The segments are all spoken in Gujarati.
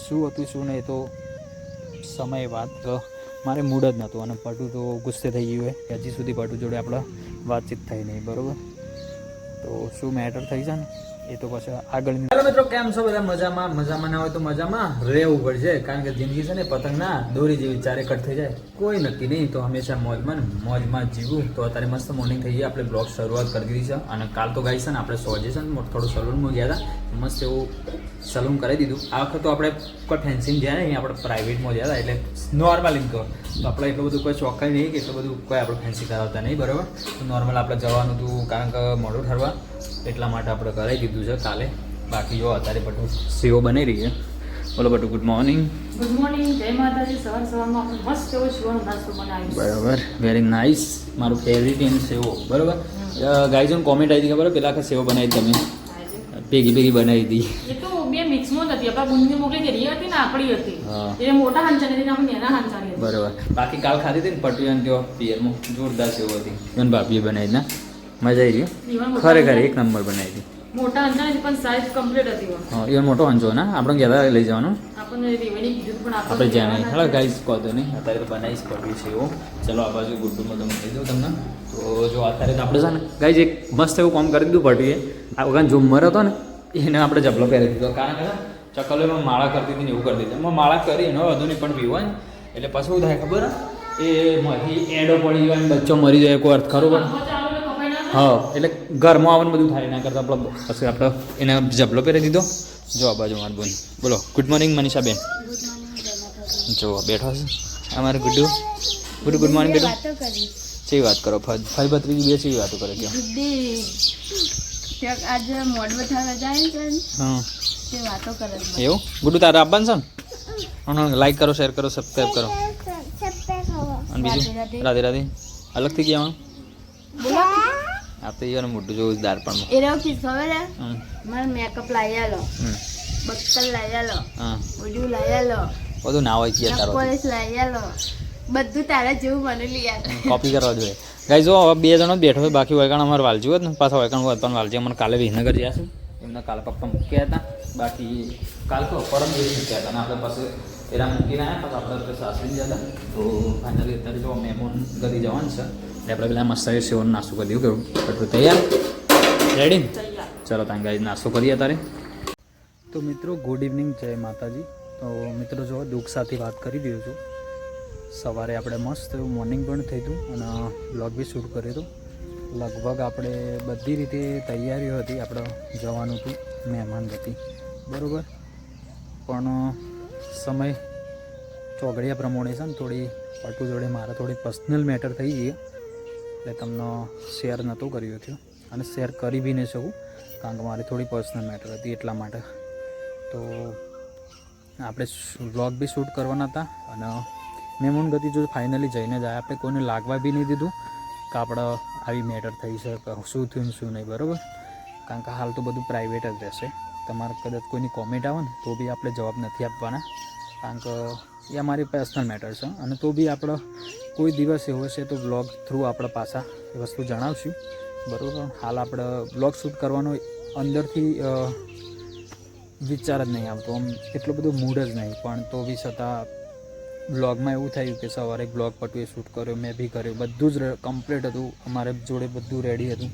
શું હતું શું નહીં તો સમય વાત મારે મૂડ જ નહોતું અને પટુ તો ગુસ્સે થઈ ગયું હોય કે હજી સુધી પટુ જોડે આપણે વાતચીત થઈ નહીં બરાબર. તો શું મેટર થઈ છે ને એ તો પછી આગળની. ચાલો મિત્રો, કેમ છો બધા? મજામાં? મજામાં ના હોય તો મજામાં રહેવું પડશે, કારણ કે જિંદગી છે ને પતંગ ના દોરી જેવી, ચારે કટ થઈ જાય કોઈ નક્કી નહીં. તો હંમેશા મોજમાં જીવું. તો અત્યારે મસ્ત મોર્નિંગ થઈ ગઈ, આપણે બ્લોગ શરૂઆત કરી દીધી છે. અને કાલ તો ગાઈ છે ને આપણે સોજે છે ને થોડું સલૂનમાં ગયા હતા, મસ્ત એવું સલૂન કરી દીધું. આ વખત તો આપણે કોઈ ફેન્સિંગ ગયા નહીં, આપણે પ્રાઇવેટમાં ગયા હતા, એટલે નોર્મલ એમ કહો તો આપણે એટલું બધું કોઈ ચોખ્ખાઈ નહીં કે એટલું બધું કોઈ આપણે ફેન્સી કરાવતા નહીં બરાબર. તો નોર્મલ આપણે જવાનું હતું, કારણ કે મોડું ઠરવા, એટલા માટે આપણે કરાવી દીધું છે કાલે. બાકી જો અત્યારે પટુ સેવો બનાવી રહી છે. બોલો પટુ, ગુડ મોર્નિંગ. ગુડ મોર્નિંગ, જય માતાજી. સવારમાં આપણે મસ્ત એવો શિવાનો નાસ્તો બનાવ્યો. બરાબર, વેરી નાઇસ. મારું ફેવરિટ એમ સેવો બરાબર. ગાઈઝોને કોમેન્ટ આવી હતી ખબર, પેલા આખા સેવો બનાવી તમે ભેગી બનાવી હતી. એ તો બે મિક્સમાં જ હતી, આપણા બુંદી મોકલી હતી ને આપણી હતી. એ મોટા હાંચાની હતી ને આપણે નાના હાંચાની હતી. બરાબર. બાકી કાલ ખાધી હતી ને પટુયાને ત્યાં પિયરમાં જોરદાર સેવો હતી. એને ભાભીએ બનાવી ના મજા આવી રહી, ખરેખર એક નંબર બનાવી હતી. મોટા અંજાની પણ સાઈઝ કમ્પ્લીટ હતી. હા, એ મોટો અંજો ના આપણે ગયા લઈ જવાનું. આપણને રેવડી કીધું પણ આપણે જ્યાં નહીં. હા ગાઈસ, કહો તો નહીં, અત્યારે તો બનાવીશ પડ્યું છે એવું. ચલો આ બાજુ ગુડ્ડુમાં તમે કહી દઉં તમને. તો જો અત્યારે તો આપણે છે ને ગાઈસ એક મસ્ત એવું કામ કરી દીધું પટ્યુએ. આ વખત ઝુમ્મર હતો ને એને આપણે જબલો પહેરી દીધો, કારણ કે ચકલોમાં માળા કરતી હતી ને એવું કરી દીધું. એમાં માળા કરી એનો વધુ નહીં પણ પીવાય ને એટલે પછી શું થાય ખબર, એ માંથી એડો પડી જાય ને બચ્ચો મરી જાય કોઈ અર્થ ખરો. હા, એટલે ઘરમાં આવવાનું બધું થાય એના કરતાં આપણે પછી આપણે એને જબલો પહેરી દીધો. જો આ બાજુ મારું બોન. બોલો ગુડ મોર્નિંગ મનીષાબેન. જો બેઠો છે અમારે ગુડ્ડુ. ગુડ મોર્નિંગ બેટું. ચેવી વાત કરો? ફાઈ ભત્રીજી બે ચેવી વાતો કરે કે આજે મોડ બતાવવા જાય છે. હા, તે વાતો કરે એવું. ગુડ્ડુ તારે આપવાનું છે ને? લાઈક કરો, શેર કરો, સબસ્ક્રાઈબ કરો. અને બીજું રાધે રાધે. અલગથી ગયા બોલો. આ તો યાર મોટું જોવું દાર પણ એ રહ્યો કિસ ખબર હે, મારે મેકઅપ લાવી આલો, બક્કલ લાવી આલો, બધું લાવી આલો, બધું ના હોય કે તારો પોલીસ લાવી આલો, બધું તારા જેવું મને લઈ આલો. કોપી કરવા જોઈએ. ગાઈ જો હવે બે જણો બેઠો હોય, બાકી વૈકાણ અમારે વાલજી હોત ને પાછા વૈકાણ હોત પણ વાલજી અમને કાલે વિસનગર ગયા છે. એમના કાલે પપ્પા મૂક્યા હતા, બાકી કાલ તો પરમ દિવસ મૂક્યા હતા. અને આપણે પાસે એના મૂકીને આવ્યા પછી આપણે સાસરી ગયા હતા. તો ફાઇનલી અત્યારે જો મહેમાન ગદી જવાનું છે એટલે આપણે પેલા મસ્ત સેવનો નાસ્તો કરી દીધું. કેવું તૈયાર? રેડી? ચલો ત્યાં ગાઈ નાસ્તો કરીએ અત્યારે. તો મિત્રો ગુડ ઇવનિંગ, જય માતાજી. તો મિત્રો જો દુઃખ સાથે વાત કરી દીધું છું. સવારે આપણે મસ્ત એવું મોર્નિંગ પણ થઈ હતું અને બ્લોગ બી શૂટ કર્યું હતું. લગભગ આપણે બધી રીતે તૈયારીઓ હતી, આપણે જવાનું હતું મહેમાન હતી બરાબર. પણ સમય ચોઘડિયા પ્રમાણે છે ને થોડી પટુ જોડે મારે થોડી પર્સનલ મેટર થઈ ગઈ એટલે તમને શેર નહોતું કર્યું હતું અને શેર કરી બી નહીં શકું, કારણ કે મારી થોડી પર્સનલ મેટર હતી એટલા માટે. તો આપણે વ્લોગ બી શૂટ કરવાના હતા અને મહેમાન ગતિ જો ફાઇનલી જઈને જાય, આપણે કોઈને લાગવા બી નહીં દીધું કે આપણે આવી મેટર થઈ છે કે શું થયું શું નહીં બરાબર. કારણ કે હાલ તો બધું પ્રાઇવેટ જ રહેશે. તમારે કદાચ કોઈની કોમેન્ટ આવે ને તો બી આપણે જવાબ નથી આપવાના, કારણ કે એ અમારી પર્સનલ મેટર છે. અને તો બી આપણે કોઈ દિવસ એવો હશે તો બ્લોગ થ્રુ આપણે પાછા એ વસ્તુ જણાવશું બરાબર. હાલ આપણે બ્લોગ શૂટ કરવાનો અંદરથી વિચાર જ નહીં આવતો, આમ એટલો બધો મૂડ જ નહીં. પણ તો બી છતાં બ્લોગમાં એવું થયું કે સવારે બ્લોગ પટુએ શૂટ કર્યો, મેં બી કર્યો, બધું જ કમ્પ્લીટ હતું, અમારે જોડે બધું રેડી હતું.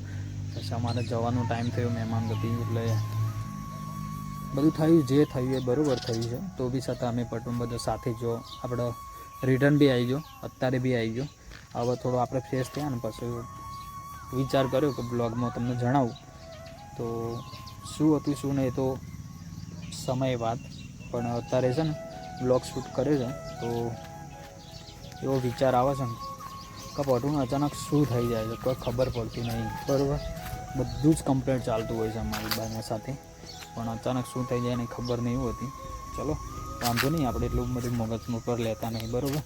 પછી અમારે જવાનો ટાઈમ થયો મહેમાન હતી એટલે બધું થયું, જે થયું એ બરાબર થયું છે. તો બી છતાં અમે પટું બધા સાથે જો આપણે રિટર્ન બી આવી ગયો, અત્યારે બી આવી ગયો. હવે થોડો આપણે ફ્રેશ થયા ને પછી વિચાર કર્યો કે બ્લોગમાં તમને જણાવું તો શું હતું શું નહીં તો સમય વાત. પણ અત્યારે છે ને બ્લોગ શૂટ કરે છે તો એવો વિચાર આવે છે ને કે પટુને અચાનક શું થઈ જાય છે કોઈ ખબર પડતી નહીં બરાબર. બધું જ કમ્પ્લીટ ચાલતું હોય છે અમારી બાને સાથે, પણ અચાનક શું થઈ જાય એની ખબર નહીં હોતી. ચલો વાંધો નહીં, આપણે એટલું બધું મગજમાં પર લેતા નહીં બરાબર.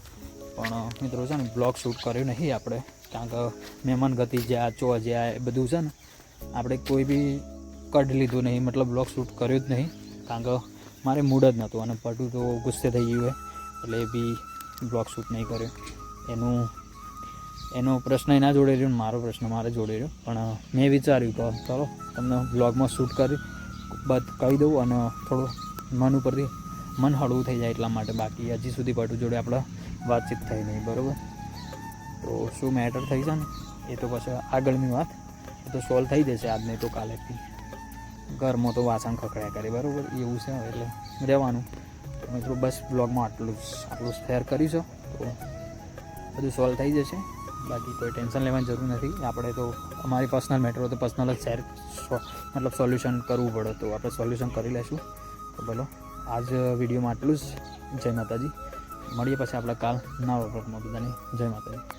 પણ મિત્રો છે ને બ્લોગ શૂટ કર્યું નહીં આપણે, કારણ કે મહેમાન ગતિ જ્યાં ચો જ્યાં એ બધું છે ને આપણે કોઈ બી કઢ લીધું નહીં, મતલબ બ્લોગ શૂટ કર્યું જ નહીં, કારણ કે મારે મૂડ જ નહોતું. અને પટુ તો ગુસ્સે થઈ ગયું હોય એટલે એ બી બ્લોગ શૂટ નહીં કર્યો. એનો પ્રશ્ન એના જોડે રહ્યો, મારો પ્રશ્ન મારે જોડે રહ્યો. પણ મેં વિચાર્યું કે ચાલો તમને બ્લોગમાં શૂટ કરી કહી દઉં અને થોડું મન ઉપરથી મન હળવું થઈ જાય એટલા માટે. બાકી હજી સુધી પટુ જોડે આપણે વાતચીત થઈ નહીં, બરાબર. તો શું મેટર થઈ છે ને એ તો પછી આગળની વાત, એ તો સોલ્વ થઈ જશે આજ નહીં તો કાલેથી. ઘરમાં તો વાસણ ખખડ્યા કરે, બરાબર, એવું છે એટલે રહેવાનું. મિત્રો બસ બ્લોગમાં આટલું જ શેર કરીશું તો બધું સોલ્વ થઈ જશે. બાકી કોઈ ટેન્શન લેવાની જરૂર નથી. આપણે તો અમારી પર્સનલ મેટર હોય તો પર્સનલ જ શેર મતલબ સોલ્યુશન કરવું પડે તો આપણે સોલ્યુશન કરી લઈશું. તો બોલો આજ વિડીયોમાં આટલું જ. જય માતાજી. મળીએ પછી આપણે કાલ નવા બ્લોગમાં. બધાને જય માતાજી.